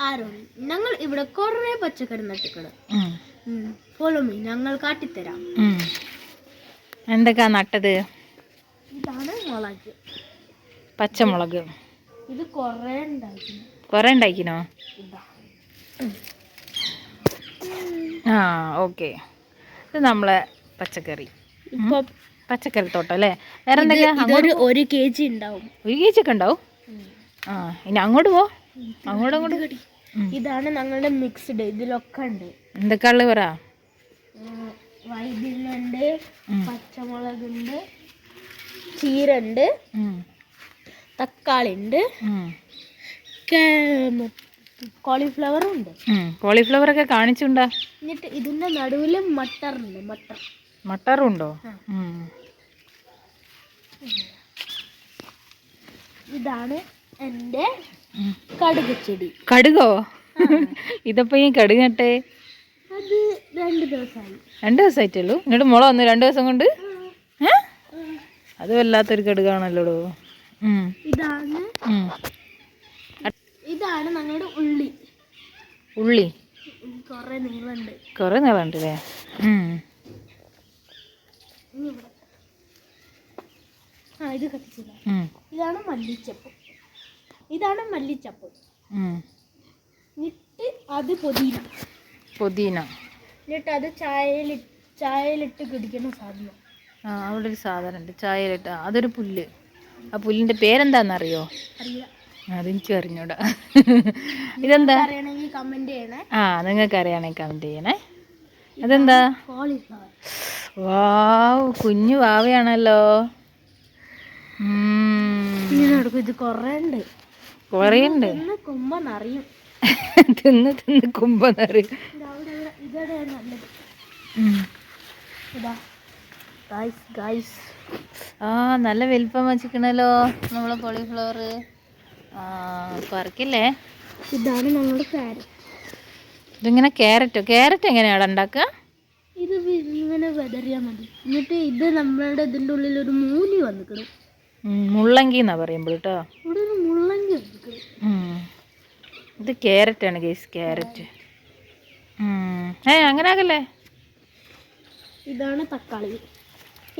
Aaron ഞങ്ങൾ ഇവിടെ കുറേ പച്ചക്കറി നട്ടിക്കണം. ഫോളോ മീ, ഞങ്ങൾ കാട്ടിത്തരാം. എന്തൊക്കെയാ നട്ടത്? ഇതാണ് മുളക്, പച്ചമുളക്. ഇത് കുറേ ഉണ്ടായിരുന്നു. കുറേ ഉണ്ടാക്കിനോ? ആ ഓക്കെ. ഇത് നമ്മളെ പച്ചക്കറി, ഇപ്പൊ പച്ചക്കറി തോട്ടം അല്ലേ? വേറെ എന്തൊക്കെയാ? അങ്ങോട്ട് 1 kg ഉണ്ടാവും. 1 kg ഒക്കെ ഉണ്ടാവും. ആ ഇനി അങ്ങോട്ട് പോ. അങ്ങോട്ട്. ഇതാണ് ഞങ്ങളുടെ മിക്സ്ഡ്. ഇതിലൊക്കെ ഉണ്ട്. എന്തൊക്കെയാ ഉള്ളത് പറ. വഴുതനയുണ്ട്, പച്ചമുളകുണ്ട്, ചീരണ്ട്, തക്കാളി ഉണ്ട്, കോളിഫ്ലവറും ഉണ്ട്. കോളിഫ്ലവർ ഒക്കെ കാണിച്ചുണ്ടാ. എന്നിട്ട് ഇതിന്റെ നടുവില് മട്ടറുണ്ട്. മട്ടറും ഉണ്ടോ? ഇതാണ് എൻ്റെ കടുക് ചെടി. കടുകോ? ഇതപ്പോ ഈ കടുക് നട്ടേ? അത് 2 ദിവസമായി. 2 ദിവസമായിട്ടുള്ളൂ. എന്നിട്ട് മുള വന്നു 2 ദിവസം കൊണ്ട്? അത് വല്ലാത്തൊരു കടുകാണല്ലോ. ഇതാണ് ഞങ്ങളുടെ ഉള്ളി. കൊറേ നീളമുണ്ട് അല്ലേ? ഇത് കത്തിച്ചില്ല. ഇതാണ് മല്ലിച്ചപ്പ്. എന്നിട്ട് അത് പുതിന. എന്നിട്ട് അത് ചായയിലിട്ട് കുടിക്കുന്ന സാധനം. അവിടെ ഒരു സാധനം ഉണ്ട് ചായയിലിട്ട്. അതൊരു പുല്ല്. ആ പുല്ലിന്റെ പേരെന്താന്നറിയോ? അറിയില്ല. അതെനിക്കും അറിഞ്ഞൂടാ. ഇതെന്താ? നിങ്ങൾക്ക് അറിയണമെങ്കിൽ കമന്റ് ചെയ്യണേ. അതെന്താ? വാവ്, കുഞ്ഞു വാവയാണല്ലോ. ഇത് കുറേ ഉണ്ട്. തിന്ന് കുമ്പന്നറിയും. ആ നല്ല വലിപ്പം വച്ചിക്കണല്ലോ നമ്മളെ കോളിഫ്ലവർ. പറിക്കില്ലേ? ഇതാണ് ഞങ്ങളുടെ ക്യാരറ്റ്. ഇതിങ്ങനെ ക്യാരറ്റ് എങ്ങനെയാണ് ഉണ്ടാക്കുക? ഇത് ഇങ്ങനെ വെതറിയാൽ മതി. എന്നിട്ട് ഇത് നമ്മളുടെ ഇതിൻ്റെ ഉള്ളിൽ ഒരു മൂലി വന്നിക്കണം. മുള്ളങ്കി എന്നാ പറയുമ്പോൾ കേട്ടോ. ഇവിടെ ഒരു മുള്ളങ്കി വന്നിക്കണം. ഇത് ക്യാരറ്റാണ് ഗൈസ്, ക്യാരറ്റ്. അങ്ങനെ ആകല്ലേ. ഇതാണ് തക്കാളി.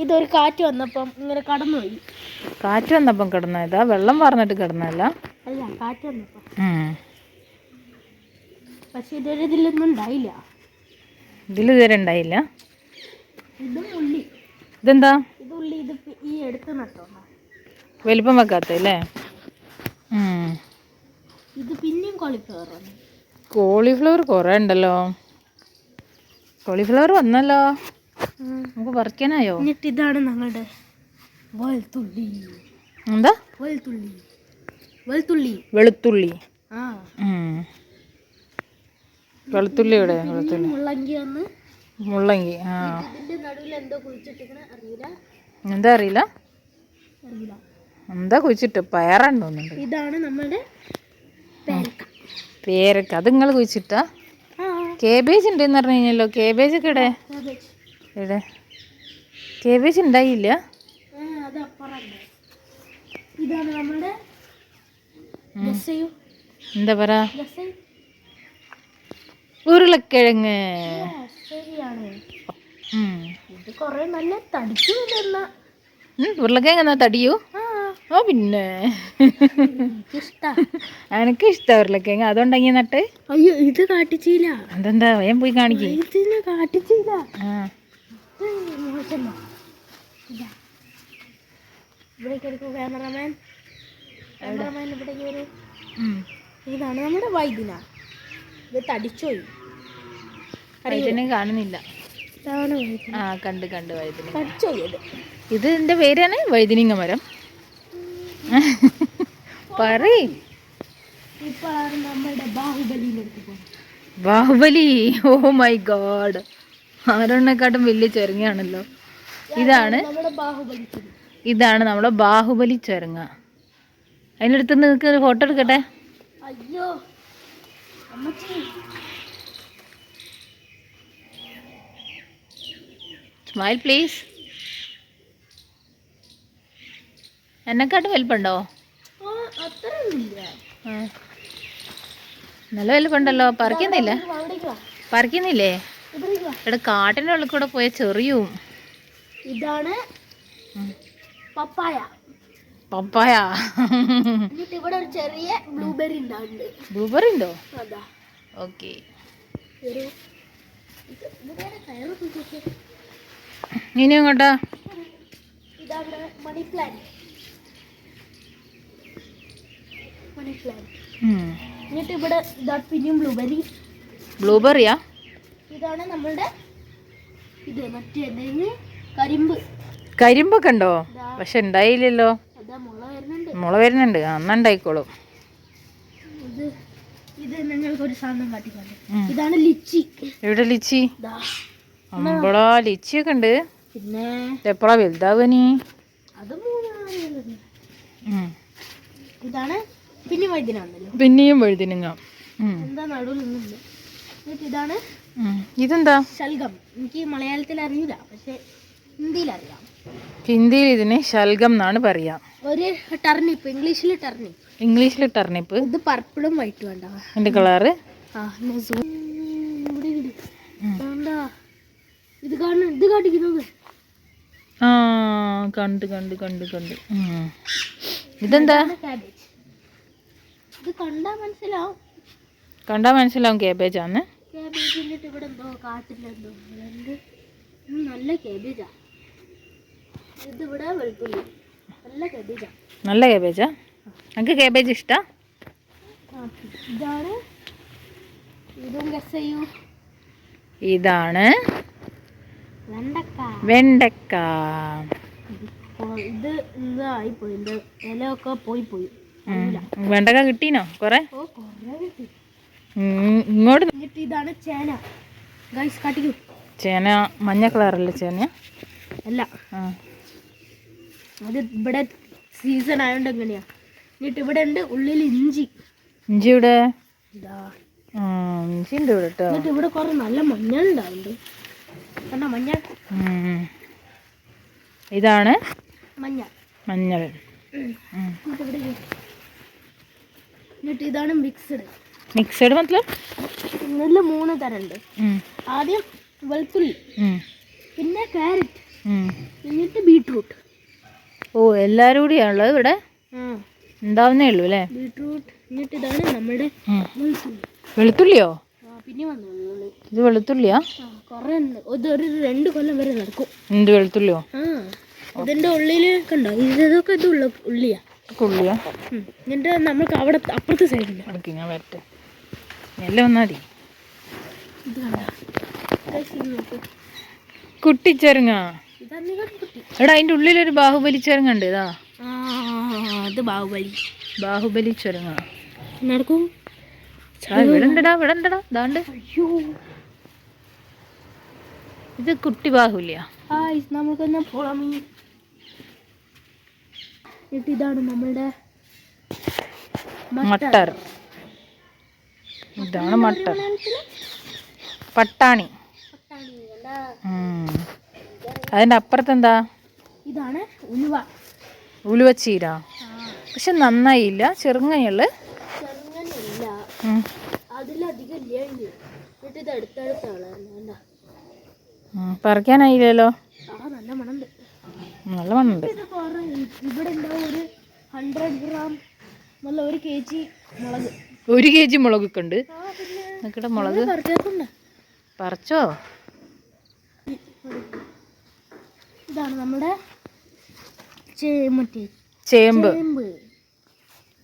ഇതൊരു കാറ്റ് വന്നപ്പം ഇങ്ങനെ കടന്നുപോയി. കാറ്റ് വന്നപ്പം കിടന്നതാ? വെള്ളം വാർന്നിട്ട് കിടന്നല്ല? അല്ല, കാറ്റ് വന്നപ്പം. പക്ഷെ ഇതിലൊന്നും ഉണ്ടായില്ല. ഇതിലിതുവരെ ഉണ്ടായില്ല. ഇതെന്താ? ഇത് ഉള്ളി. ഇത് ഈ എടുത്ത് നട്ടോ. വലിപ്പം വെക്കാത്തല്ലേ? ഇത് പിന്നെയും കോളിഫ്ലവർ കുറേ ഉണ്ടല്ലോ. കോളിഫ്ലവർ വന്നല്ലോ. നമുക്ക് പറിക്കാനായോ? എന്നിട്ട് ഇതാണ് ഞങ്ങളുടെ വെളുത്തുള്ളി. എന്താ? വെളുത്തുള്ളി. വെളുത്തുള്ളി ഇവിടെ. മുള്ളങ്കി. എന്താ അറിയില്ല. എന്താ കുഴിച്ചിട്ട്? പയറാണ് തോന്നുന്നുണ്ട്. ഇതാണ് നമ്മുടെ പേരക്ക. അത് നിങ്ങൾ കുഴിച്ചിട്ടാ? കേബേജ് ഉണ്ടെന്ന് പറഞ്ഞു കഴിഞ്ഞല്ലോ. കേബേജ് ഒക്കെ ഇവിടെ കേബേജ് ഉണ്ടായില്ല. ഇതാണ് നമ്മുടെ എന്താ പറയാ? ഉരുളക്കിഴങ്ങ്. ഇത് കൊറേ നല്ല തടിച്ചു. ഉരുളക്കിഴങ്ങ് എന്നാ തടിയൂ? ഓ പിന്നെ എനിക്ക് ഇഷ്ടം ഉരുളക്കിഴങ്ങ്. അതുകൊണ്ടെങ്കിൽ നട്ട്. അയ്യോ, ഇത് കാട്ടിച്ചില്ല. അതെന്താ? വേഗം പോയി കാണിക്കേ. കാട്ടിച്ചില്ല. ക്യാമറമാൻ ഇവിടേക്ക് വരൂ. ഇതാണ് നമ്മുടെ വൈദ്യന. ഇത് തടിച്ചോയി. വൈദ്യനെ കാണുന്നില്ല. കണ്ട് വൈദ്യന. ഇത് എന്റെ പേരാണ് വൈദ്യനിങ്ങ മരം. ബാഹുബലി. Oh my god. ആരോണെക്കാട്ടും വലിയ ചെറുങ്ങയാണല്ലോ. ഇതാണ് നമ്മുടെ ബാഹുബലി ചെറുങ്ങ. അതിനടുത്ത് നിങ്ങൾക്ക് ഒരു ഫോട്ടോ എടുക്കട്ടെ. Smile please. എന്നെക്കാട്ടും വലിപ്പുണ്ടോ? നല്ല വലുപ്പുണ്ടല്ലോ. പറിക്കുന്നില്ല? അവിടേക്ക് വാ. പറിക്കുന്നില്ലേ? ഇവിടേക്ക് വാ. ഇവിടെ കാട്ടിൻ്റെ ഉള്ളിൽ കൂടെ പോയ ചെറിയും. ഇതാണ് പപ്പായ. പപ്പായ. എന്നിട്ട് ഇവിടെ ഒരു ചെറിയ ബ്ലൂബെറി ഉണ്ടാവുന്നുണ്ട്. ബ്ലൂബെറി ഉണ്ടോ? അതാ. ഓക്കെ. ഇനി എങ്ങോട്ടാ? ഇതാണ് മണി പ്ലാന്റ്. Money plant. എന്നിട്ട് ഇവിടെ ഇതാ പിന്നെയും ബ്ലൂബെറി. ബ്ലൂബെറിയാ? ഇതാണ് നമ്മളുടെ ഇത് മറ്റേ കരിമ്പ്. കരിമ്പൊക്കെ ഉണ്ടോ? പക്ഷെ ഉണ്ടായില്ലല്ലോ. അതാ മുള വരുന്നുണ്ട്. മുള വരുന്നുണ്ട്. അന്നുണ്ടായിക്കോളും. ഇത് നിങ്ങൾക്ക് ഒരു സാധനം കാട്ടിക്കൊണ്ട്. ഇതാണ് ലിച്ചി. എവിടെ ലിച്ചി? അമ്പളാ ലിച്ചിയൊക്കെ ഉണ്ട്. പിന്നെ എപ്പോഴാ വലുതാവനി? അത് ഇതാണ് പിന്നെയും വഴുതിനുണ്ടല്ലോ. പിന്നെയും വഴുതിനുങ്ങ. എന്താ നടുവിൽ ഒന്നുമില്ല. എന്നിട്ട് ഇതാണ് ഇതെന്താ? ശൽഗം. എനിക്ക് മലയാളത്തിൽ അറിയില്ല, പക്ഷെ ഹിന്ദിയിൽ അറിയാം. ഹിന്ദിയിൽ ഇതിന് ശൽഗം എന്നാണ് പറയാ. ഒരു ടർണിപ്പ്, ഇംഗ്ലീഷിൽ ടർണിപ്പ്. ഇംഗ്ലീഷിൽ ടർണിപ്പ്. ഇത് പർപ്പിളും വൈറ്റും ഉണ്ടാവുക. എന്റെ കളറ് ഇത് കാണുന്നു. ഇത് കാട്ടിക്കുന്നത് ആ കണ്ട് കണ്ട് കണ്ട് കണ്ട്. ഇതെന്താ? കാബേജ്. ഇത് കണ്ടാ മനസ്സിലാവും. കണ്ടാ മനസ്സിലാവും കേബേജ് ആണ്. കേബേജ്. എന്നിട്ട് ഇവിടെ എന്തോ കാട്ടിലെന്തോ നല്ല കേബേജാ. ഇത് ഇവിടെ വെളുത്തുള്ളി. നല്ല കേബേജാ. നല്ല കേബേജാ? എനിക്ക് കേബേജ് ഇഷ്ടാ. ഇതാണ്. ഇതും ഗസ് ചെയ്യൂ. ഇതാണ് വെണ്ടക്ക. വെണ്ടക്ക. ഇത് ഇതായി പോയി. ഇത് ഇലയൊക്കെ പോയി. വെണ്ടക്ക കിട്ടീനോ കൊറേ? ഓ കൊറേ കിട്ടി. ഇങ്ങോട്ട്. എന്നിട്ട് ഇതാണ് ചേന. ഗൈസ് കാട്ടിക്കൂ. ചേന മഞ്ഞ കളറല്ലേ ചേന? അല്ല, അത് ഇവിടെ സീസൺ ആയതുകൊണ്ട് എങ്ങനെയാ. എന്നിട്ട് ഇവിടെ ഉണ്ട് ഉള്ളിൽ ഇഞ്ചി. ഇഞ്ചി ഇവിടെ? ഇതാ ഇഞ്ചി ഉണ്ട് ഇവിടെ കേട്ടോ. എന്നിട്ട് ഇവിടെ കുറെ നല്ല മഞ്ഞൾ ഉണ്ടാവുന്നുണ്ട്. കണ്ടോ മഞ്ഞൾ? ഇതാണ് മഞ്ഞൾ. മഞ്ഞൾ. എന്നിട്ട് ഇതാണ് മിക്സഡ്. മിക്സഡ് മത്ലബ്? ഇതിൽ 3 തരം ഉണ്ട്. ആദ്യം വെളുത്തുള്ളി, പിന്നെ ക്യാരറ്റ്, എന്നിട്ട് ബീട്രൂട്ട്. ഓ എല്ലാരും കൂടിയാണുള്ളത് ഇവിടെ? ഉണ്ടാവുന്നേ ഉള്ളൂ അല്ലേ? ബീട്രൂട്ട്. എന്നിട്ട് ഇതാണ് നമ്മുടെ വെളുത്തുള്ളി. വെളുത്തുള്ളിയോ? പിന്നെ വന്നു. ഇത് വെളുത്തുള്ളിയാ? കുറെ ഉണ്ട്. ഇതൊരു 2 കൊല്ലം വരെ നടക്കും. എന്ത് വെളുത്തുള്ളിയോ? ഇതിന്റെ ഉള്ളില് കണ്ടോ, ഇതൊക്കെ ഇത് ഉള്ളിയാ. ഉള്ളിയാ? എന്നിട്ട് നമ്മൾക്ക് അവിടെ അപ്പുറത്തെ സൈഡില്ല. ഓക്കെ, ഞാൻ വരട്ടെ. എല്ലാം വന്നാ മതി. ഇത് കണ്ടോ കുട്ടിച്ചെറുങ്ങ. ഇതാണ് കുട്ടി. എടാ അതിന്റെ ഉള്ളിലൊരു ബാഹുബലി ചെറുങ്ങ ഉണ്ട്. ഇതാ അത് ബാഹുബലി. ബാഹുബലി ചെറുങ്ങ നടക്കും. ഇവിടെ ഉണ്ടടാ, ഇവിടെ ഉണ്ടടാ. ഇതാണ്ട്. അയ്യോ, ഇത് കുട്ടി ബാഹുബലിയാ. നമുക്കൊന്ന് പോളാം. എന്നിട്ട് ഇതാണ് നമ്മളുടെ മട്ടർ. ഇതാണ് മട്ടർ. പട്ടാണി. അതിന്റെ അപ്പുറത്തെന്താ? ഇതാണ് ഉലുവ. ഉലുവച്ചീര. പക്ഷെ നന്നായില്ല. ചെറുങ്ങയുള്ള ചെറുങ്ങനല്ല, അതിലധികം ഇല്ല. എന്നിട്ട് ഇത് അടുത്തടുത്താണ്. പറിക്കാനായില്ലല്ലോ. നല്ല മണമുണ്ട്. നല്ല മണമുണ്ട്. ഇവിടെ ഉണ്ടാവും ഒരു 100 ഗ്രാം നല്ല 1 kg മുളക്. 1 kg മുളകൊക്കെ ഉണ്ട്. നിക്കടെ മുളക് പറിച്ചോ? ഇതാണ് നമ്മുടെ ചേമ്പ്.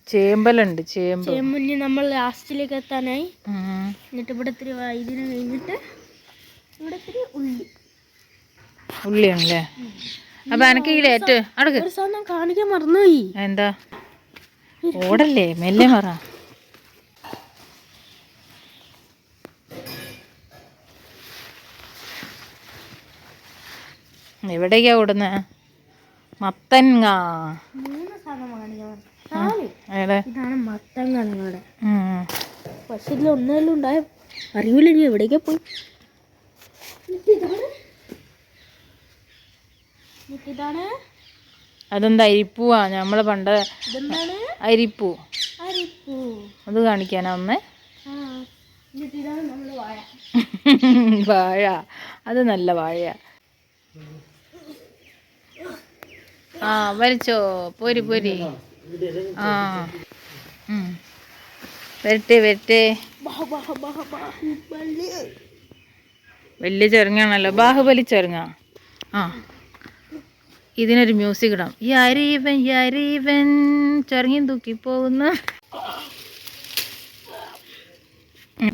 ചേമ്പലുണ്ട്. ചേമ്പിന് നമ്മൾ ലാസ്റ്റിലേക്ക് എത്താനായി. എന്നിട്ട് ഇവിടെ ഇത്തിരി ഇതിന് കഴിഞ്ഞിട്ട് ഇവിടെ ഇത്തിരി ഉള്ളിയാണല്ലേ? അപ്പൊ എനക്ക് ഈ ലേറ്റ് അടുക്ക് ഒരു സാധനം കാണിക്കാൻ മറന്നുപോയി. എന്താ? ഓടല്ലേ, മെല്ലെ മറ. എവിടേക്കാ ഓടുന്ന? മത്തങ്ങ. 3 സാധനം കാണിക്കാൻ. ഇതാണ് മത്തങ്ങ. നിങ്ങളുടെ പക്ഷെ ഇതിൽ ഒന്നെല്ലാം ഉണ്ടായ അറിയില്ല. ഇനി എവിടേക്കാ പോയി. ഇതാണ്. അതെന്താ? അരിപ്പൂവാ. നമ്മള് പണ്ട് ഇതെന്താണ്? അരിപ്പൂ. അരിപ്പൂ. അത് കാണിക്കാനാ ഒന്ന്. എന്നിട്ട് ഇതാണ് നമ്മൾ വാഴ. വാഴ, അത് നല്ല വാഴയാ. ആ വലിച്ചോ, പോരി പോരി. ആ വരട്ടെ വരട്ടെ. വലിയ ചെറുങ്ങാണല്ലോ, ബാഹുബലി ചെറുങ്ങ. ആ ഇതിനൊരു മ്യൂസിക് ഇടാം. യരീവൻ യരീവൻ ചെറുങ്ങിയും തൂക്കി പോകുന്ന.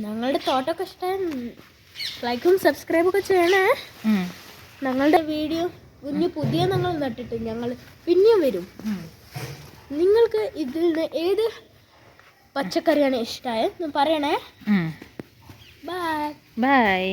ഞങ്ങളുടെ തോട്ടമൊക്കെ ഇഷ്ടം, ലൈക്കും സബ്സ്ക്രൈബൊക്കെ ചെയ്യണേ. ഞങ്ങളുടെ വീഡിയോ പുതിയ ഞങ്ങൾ നട്ടിട്ട് ഞങ്ങൾ പിന്നെയും വരും. നിങ്ങൾക്ക് ഇതിൽ നിന്ന് ഏത് പച്ചക്കറിയാണ് ഇഷ്ടമായത് പറയണേ. ബൈ.